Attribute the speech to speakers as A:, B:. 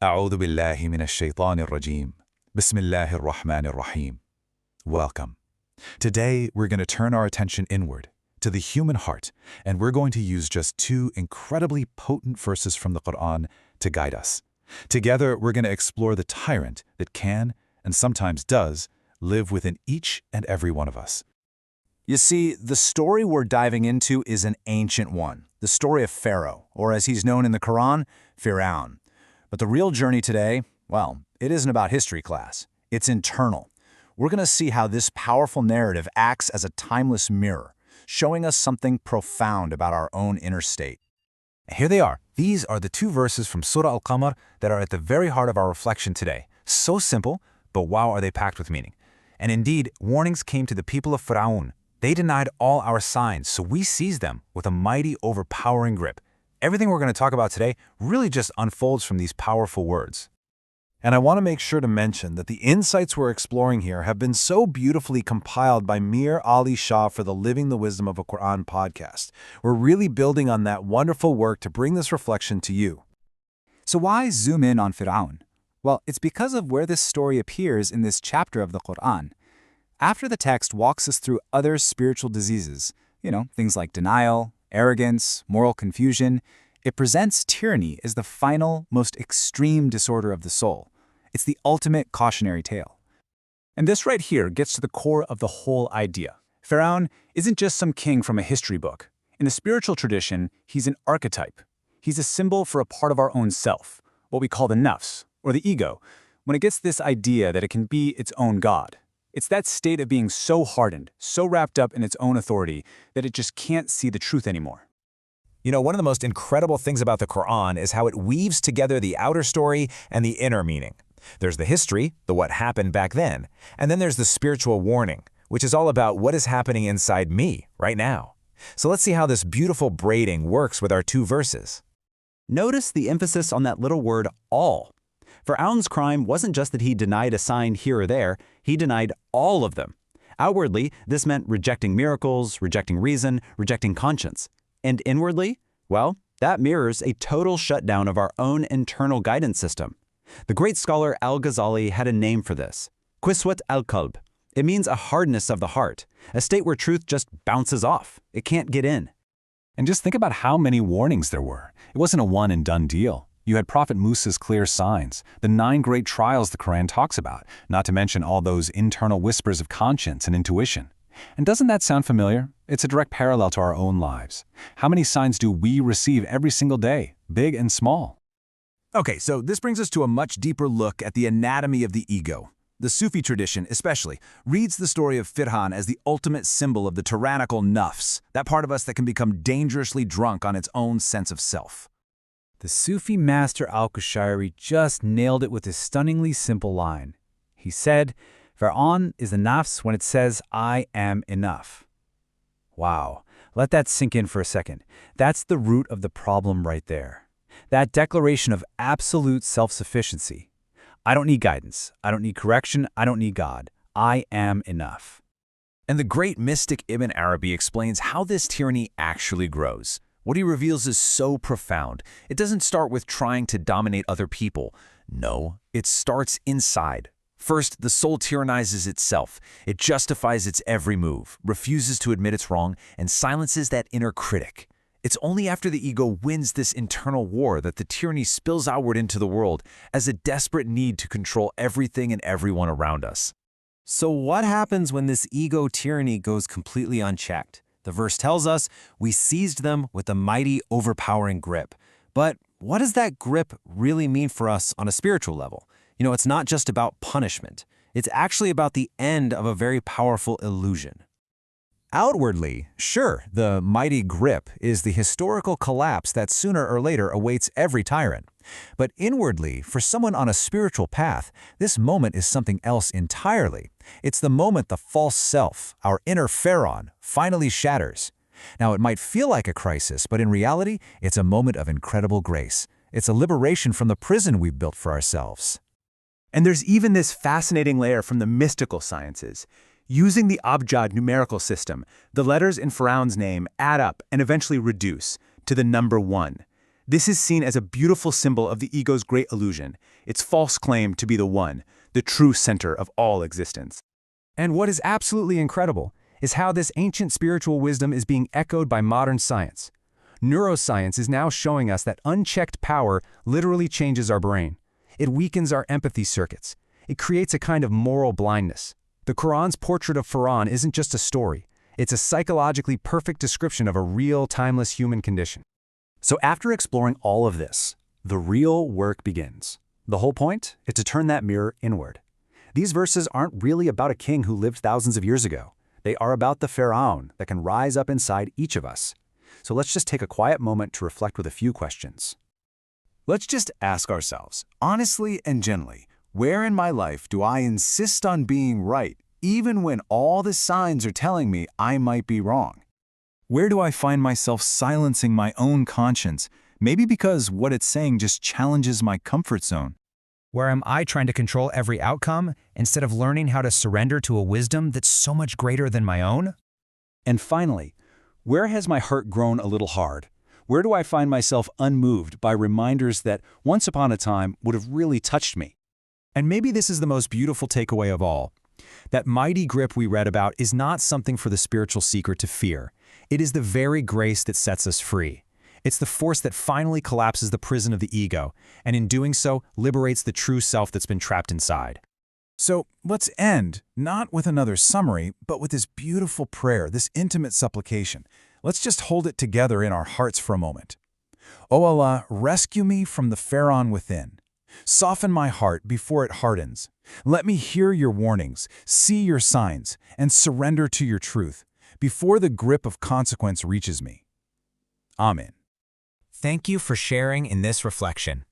A: أعوذ بالله من الشيطان الرجيم. بسم الله الرحمن الرحيم. Welcome. Today, we're going to turn our attention inward, to the human heart, and we're going to use just two incredibly potent verses from the Quran to guide us. Together, we're going to explore the tyrant that can, and sometimes does, live within each and every one of us.
B: You see, the story we're diving into is an ancient one, the story of Pharaoh, or as he's known in the Quran, Fir'aun. But the real journey today, well, it isn't about history class. It's internal. We're going to see how this powerful narrative acts as a timeless mirror, showing us something profound about our own inner state.
C: Here they are. These are the two verses from Surah Al-Qamar that are at the very heart of our reflection today. So simple, but wow, are they packed with meaning. And indeed, warnings came to the people of Fir'aun. They denied all our signs, so we seized them with a mighty, overpowering grip. Everything we're going to talk about today really just unfolds from these powerful words.
D: And I want to make sure to mention that the insights we're exploring here have been so beautifully compiled by Mir Ali Shah for the Living the Wisdom of a Quran podcast. We're really building on that wonderful work to bring this reflection to you.
E: So why zoom in on Fir'aun? Well, it's because of where this story appears in this chapter of the Quran. After the text walks us through other spiritual diseases, things like denial, arrogance, moral confusion, it presents tyranny as the final, most extreme disorder of the soul. It's the ultimate cautionary tale. And this right here gets to the core of the whole idea. Fir'aun isn't just some king from a history book. In the spiritual tradition, he's an archetype. He's a symbol for a part of our own self, what we call the nafs, or the ego, when it gets this idea that it can be its own god. It's that state of being so hardened, so wrapped up in its own authority, that it just can't see the truth anymore.
C: One of the most incredible things about the Quran is how it weaves together the outer story and the inner meaning. There's the history, the what happened back then, and then there's the spiritual warning, which is all about what is happening inside me right now. So let's see how this beautiful braiding works with our two verses.
F: Notice the emphasis on that little word, all. Fir'aun's crime wasn't just that he denied a sign here or there, he denied all of them. Outwardly, this meant rejecting miracles, rejecting reason, rejecting conscience. And inwardly, well, that mirrors a total shutdown of our own internal guidance system. The great scholar Al-Ghazali had a name for this, Qiswat al-Qalb. It means a hardness of the heart, a state where truth just bounces off. It can't get in.
A: And just think about how many warnings there were. It wasn't a one-and-done deal. You had Prophet Musa's clear signs, the 9 great trials the Quran talks about, not to mention all those internal whispers of conscience and intuition. And doesn't that sound familiar? It's a direct parallel to our own lives. How many signs do we receive every single day, big and small?
B: Okay, so this brings us to a much deeper look at the anatomy of the ego. The Sufi tradition, especially, reads the story of Fir'aun as the ultimate symbol of the tyrannical nafs, that part of us that can become dangerously drunk on its own sense of self.
E: The Sufi master Al-Qamar just nailed it with his stunningly simple line. He said, Fir'aun is the nafs when it says, I am enough. Wow, let that sink in for a second. That's the root of the problem right there. That declaration of absolute self-sufficiency. I don't need guidance. I don't need correction. I don't need God. I am enough.
C: And the great mystic Ibn Arabi explains how this tyranny actually grows. What he reveals is so profound. It doesn't start with trying to dominate other people. No, it starts inside. First, the soul tyrannizes itself. It justifies its every move, refuses to admit it's wrong, and silences that inner critic. It's only after the ego wins this internal war that the tyranny spills outward into the world as a desperate need to control everything and everyone around us.
F: So what happens when this ego tyranny goes completely unchecked? The verse tells us, we seized them with a mighty, overpowering grip. But what does that grip really mean for us on a spiritual level? It's not just about punishment. It's actually about the end of a very powerful illusion.
C: Outwardly, sure, the mighty grip is the historical collapse that sooner or later awaits every tyrant. But inwardly, for someone on a spiritual path, this moment is something else entirely. It's the moment the false self, our inner Pharaoh, finally shatters. Now, it might feel like a crisis, but in reality, it's a moment of incredible grace. It's a liberation from the prison we've built for ourselves.
E: And there's even this fascinating layer from the mystical sciences. Using the Abjad numerical system, the letters in Pharaoh's name add up and eventually reduce to the number 1.
B: This is seen as a beautiful symbol of the ego's great illusion, its false claim to be the one, the true center of all existence.
C: And what is absolutely incredible is how this ancient spiritual wisdom is being echoed by modern science. Neuroscience is now showing us that unchecked power literally changes our brain. It weakens our empathy circuits. It creates a kind of moral blindness. The Quran's portrait of Pharaoh isn't just a story. It's a psychologically perfect description of a real, timeless human condition.
B: So after exploring all of this, the real work begins. The whole point is to turn that mirror inward. These verses aren't really about a king who lived thousands of years ago. They are about the Pharaoh that can rise up inside each of us. So let's just take a quiet moment to reflect with a few questions. Let's just ask ourselves, honestly and gently, where in my life do I insist on being right, even when all the signs are telling me I might be wrong? Where do I find myself silencing my own conscience, maybe because what it's saying just challenges my comfort zone?
G: Where am I trying to control every outcome instead of learning how to surrender to a wisdom that's so much greater than my own?
B: And finally, where has my heart grown a little hard? Where do I find myself unmoved by reminders that once upon a time would have really touched me?
C: And maybe this is the most beautiful takeaway of all. That mighty grip we read about is not something for the spiritual seeker to fear. It is the very grace that sets us free. It's the force that finally collapses the prison of the ego, and in doing so, liberates the true self that's been trapped inside.
A: So let's end, not with another summary, but with this beautiful prayer, this intimate supplication. Let's just hold it together in our hearts for a moment. O Allah, rescue me from the Pharaoh within. Soften my heart before it hardens. Let me hear your warnings, see your signs, and surrender to your truth before the grip of consequence reaches me. Amen.
G: Thank you for sharing in this reflection.